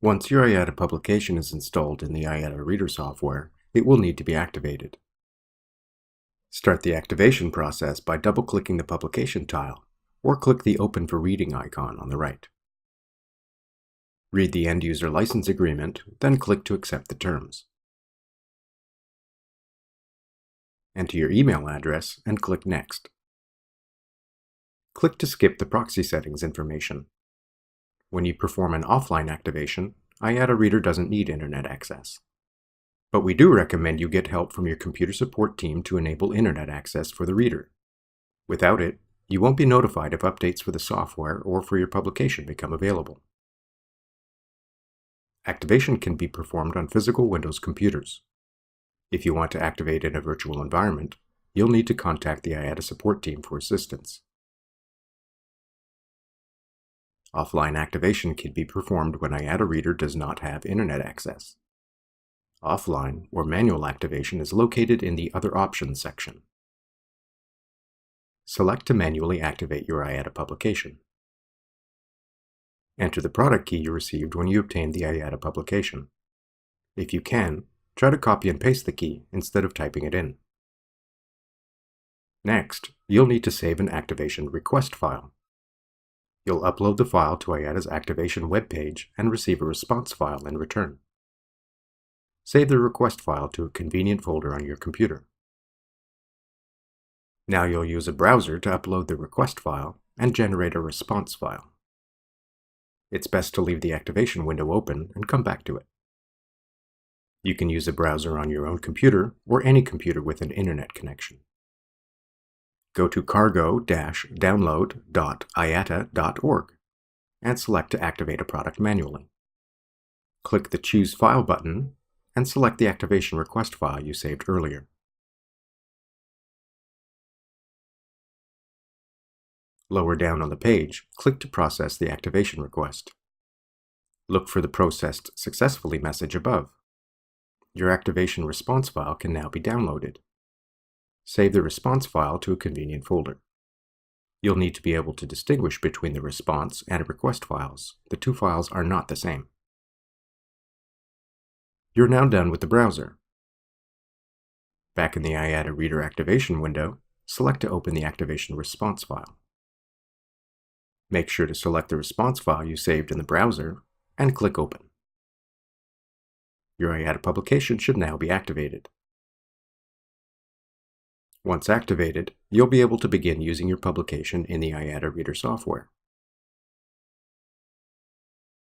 Once your IATA publication is installed in the IATA Reader software, it will need to be activated. Start the activation process by double-clicking the publication tile, or click the Open for Reading icon on the right. Read the End-User License Agreement, then click to accept the terms. Enter your email address and click Next. Click to skip the proxy settings information. When you perform an offline activation, IATA Reader doesn't need internet access. But we do recommend you get help from your computer support team to enable internet access for the reader. Without it, you won't be notified if updates for the software or for your publication become available. Activation can be performed on physical Windows computers. If you want to activate in a virtual environment, you'll need to contact the IATA support team for assistance. Offline activation can be performed when IATA Reader does not have internet access. Offline or manual activation is located in the Other Options section. Select to manually activate your IATA publication. Enter the product key you received when you obtained the IATA publication. If you can, try to copy and paste the key instead of typing it in. Next, you'll need to save an activation request file. You'll upload the file to IATA's activation webpage and receive a response file in return. Save the request file to a convenient folder on your computer. Now you'll use a browser to upload the request file and generate a response file. It's best to leave the activation window open and come back to it. You can use a browser on your own computer or any computer with an internet connection. Go to cargo-download.iata.org and select to activate a product manually. Click the Choose File button and select the activation request file you saved earlier. Lower down on the page, click to process the activation request. Look for the Processed Successfully message above. Your activation response file can now be downloaded. Save the response file to a convenient folder. You'll need to be able to distinguish between the response and request files. The two files are not the same. You're now done with the browser. Back in the IATA Reader activation window, select to open the activation response file. Make sure to select the response file you saved in the browser and click Open. Your IATA publication should now be activated. Once activated, you'll be able to begin using your publication in the IATA Reader software.